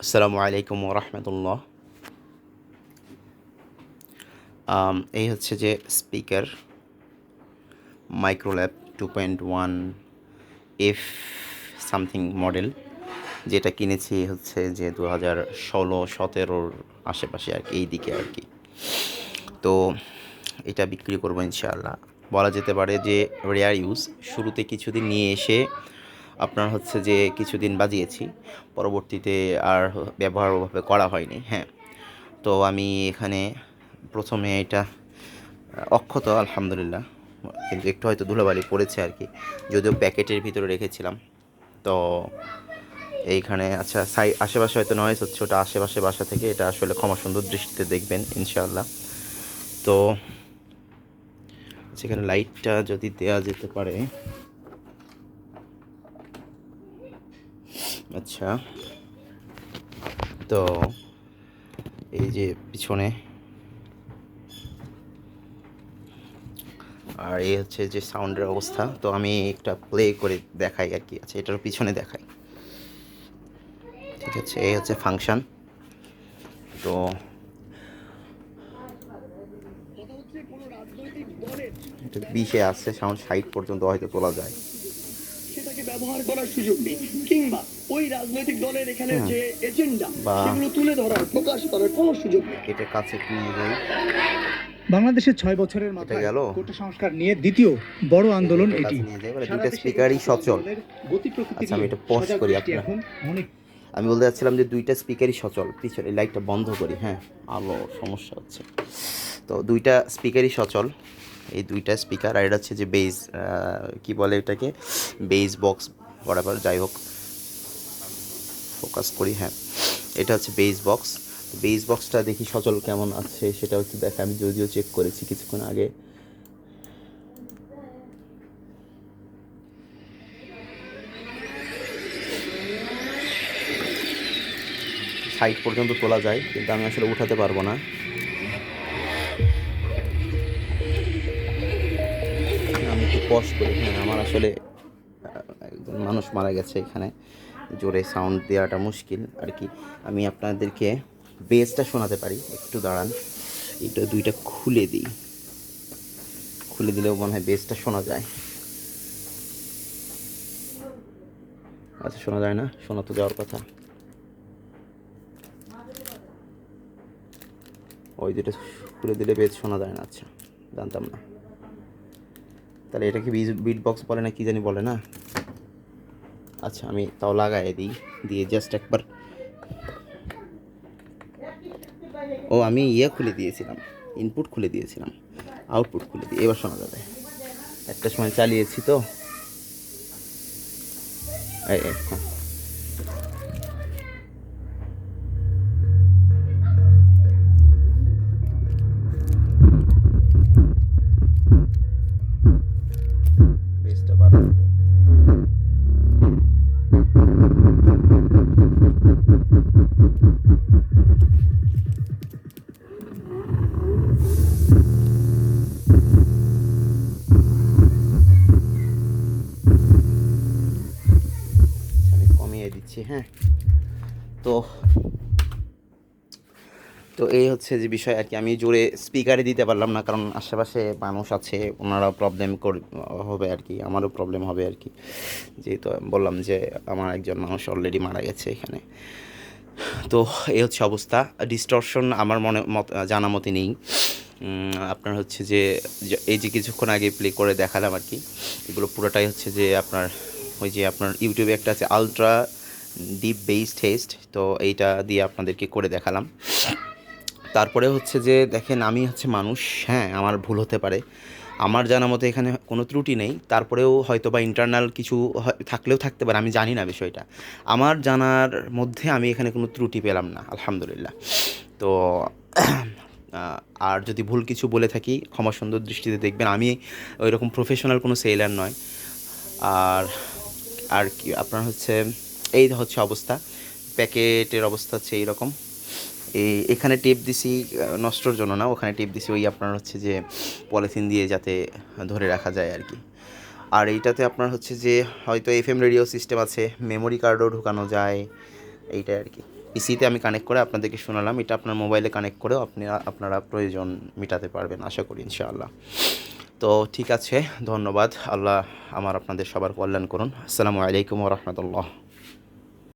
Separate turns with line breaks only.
আসসালামু আলাইকুম ওরহমতুল্লাহ। এই হচ্ছে যে speaker Microlab 2.1 F something model, যেটা কিনেছি হচ্ছে যে 2016-17 আশেপাশে আর কি, এই দিকে আর কি। তো এটা বিক্রি করবো ইনশাআল্লাহ। বলা যেতে পারে যে রেয়ার ইউজ। শুরুতে কিছুদিন নিয়ে এসে আপনার হচ্ছে যে কিছুদিন বাজিয়েছি, পরবর্তীতে আর ব্যবহার ওভাবে করা হয়নি। হ্যাঁ, তো আমি এখানে প্রথমে এটা অক্ষত আলহামদুলিল্লাহ, কিন্তু একটু হয়তো ধুলোবালি পড়েছে আর কি, যদিও প্যাকেটের ভিতরে রেখেছিলাম। তো এইখানে আচ্ছা আশেপাশে হয়তো নয়েজ হচ্ছে, ওটা আশেপাশে বাসা থেকে, এটা আসলে ক্ষমা সুন্দর দৃষ্টিতে দেখবেন ইনশাআল্লাহ। তো সেখানে লাইটটা যদি দেওয়া যেতে পারে। আচ্ছা, তো এই যে পিছনে, আর এই হচ্ছে যে সাউন্ডের অবস্থা। তো আমি একটা প্লে করে দেখাই আর কি। আচ্ছা, এটার পিছনে দেখাই, ঠিক আছে? এই হচ্ছে ফাংশন। তো এটা 20-এ আছে, সাউন্ড 60 পর্যন্ত হয়তো তোলা যায়।
সেটাকে ব্যবহার করার সুযোগ নেই, কিংবা ওই রাজনৈতিক দলের এখানে
হ্যাঁ,
যে এজেন্ডা
বা
সেগুলো তুলে ধরার, প্রকাশ করার কোনো সুযোগ নেই।
এটা কাছে একটু নিয়ে যাই।
বাংলাদেশের ৬ বছরের
এটা
মাথায়
গেল,
কোটা সংস্কার নিয়ে দ্বিতীয় বড়
এই যে
আন্দোলন
এটা
এটি।
কাছে নিয়ে যাই, বলে
সারা
দুইটা
দেশে এই
স্পিকারই
ছাত্র
সচল।
আন্দোলনের গতি প্রকৃতি
আচ্ছা, আমি
নিয়ে
এটা পজ
সজাগ
করি
দৃষ্টি
আপনার।
এখন অনেক।
আমি বলতে চাচ্ছিলাম যে দুইটা স্পিকারই সচল। পিছনে লাইটটা বন্ধ করি, হ্যাঁ, আলো সমস্যা হচ্ছে। তো দুইটা স্পিকারই সচল, এই দুইটা স্পিকার। আর এটা হচ্ছে যে বেজ, কি বলে এটাকে, বেজ বক্স বরাবর, যাই হোক, ফোকাস করি। হ্যাঁ, এটা হচ্ছে বেজ বক্স। বেজ বক্সটা দেখি সচল কেমন আছে সেটাও একটু দেখে। আমি যদিও চেক করেছি কিছুক্ষণ আগে। সাইড পর্যন্ত তোলা যায়, কিন্তু আমি আসলে উঠাতে পারবো না। আমি একটু পজ করি। হ্যাঁ, আমার আসলে একজন মানুষ মারা গেছে এখানে, জোরে সাউন্ড দেওয়াটা মুশকিল আর কি। আমি আপনাদেরকে বেসটা শোনাতে পারি, একটু দাঁড়ান। এটা দুইটা খুলে দিই, খুলে দিলেও মনে হয় বেসটা শোনা যায়। আচ্ছা, শোনা যায় না? শোনা তো যাওয়ার কথা। ওই দুটো খুলে দিলে বেস শোনা যায় না? আচ্ছা, জানতাম না। তাহলে এটা কি বিট বক্স বলে না কি জানি বলে না? আচ্ছা, আমি তাও লাগাই দিই, দিয়ে জাস্ট একবার। ও, আমি ইয়ে খুলে দিয়েছিলাম, ইনপুট খুলে দিয়েছিলাম, আউটপুট খুলে দিই, এবার শোনা যাবে। একটা সময় চালিয়েছি তো। হ্যাঁ, বেসটা বাড়ানো যায়। আমি কমিয়ে দিচ্ছি। হ্যাঁ, তো তো এই হচ্ছে যে বিষয় আর কি। আমি জোরে স্পিকারে দিতে পারলাম না, কারণ আশেপাশে মানুষ আছে, ওনারা প্রবলেম হবে আর কি, আমারও প্রবলেম হবে আর কি। যেহেতু আমি বললাম যে আমার একজন মানুষ অলরেডি মারা গেছে এখানে। তো এই হচ্ছে অবস্থা। ডিস্টরশন আমার জানা মতে নেই। আপনার হচ্ছে যে এই যে কিছুক্ষণ আগে প্লে করে দেখালাম আর কি, এগুলো পুরোটাই হচ্ছে যে আপনার ওই যে আপনার ইউটিউবে একটা আছে আলট্রা ডিপ বেস টেস্ট, তো এইটা দিয়ে আপনাদেরকে করে দেখালাম। তারপরে হচ্ছে যে দেখেন, আমি হচ্ছে মানুষ, হ্যাঁ, আমার ভুল হতে পারে। আমার জানা মতে এখানে কোনো ত্রুটি নেই, তারপরেও হয়তো বা ইন্টারনাল কিছু থাকলেও থাকতে পারে, আমি জানি না বিষয়টা। আমার জানার মধ্যে আমি এখানে কোনো ত্রুটি পেলাম না, আলহামদুলিল্লাহ। তো আর যদি ভুল কিছু বলে থাকি, ক্ষমা সুন্দর দৃষ্টিতে দেখবেন। আমি ওই রকম প্রফেশনাল কোনো সেলার নয়। আর আর কি আপনার হচ্ছে, এই হচ্ছে অবস্থা। প্যাকেটের অবস্থা হচ্ছে এইরকম। এখানে টেপ দিছি নষ্টর জন্য না, ওখানে টেপ দিছি ওই আপনার হচ্ছে যে পলিথিন দিয়ে, যাতে ধরে রাখা যায় আর কি। আর এইটাতে আপনার হচ্ছে যে হয়তো এফএম রেডিও সিস্টেম আছে, মেমোরি কার্ডও ঢোকানো যায়, এইটাই আর কি। পিসিতে আমি কানেক্ট করে আপনাদেরকে শোনালাম, এটা আপনার মোবাইলে কানেক্ট করেও আপনারা প্রয়োজন মেটাতে পারবেন আশা করি ইনশাআল্লাহ। তো ঠিক আছে, ধন্যবাদ। আল্লাহ আপনাদের সবার কল্যাণ করুন। আসসালামু আলাইকুম ওয়া রাহমাতুল্লাহ।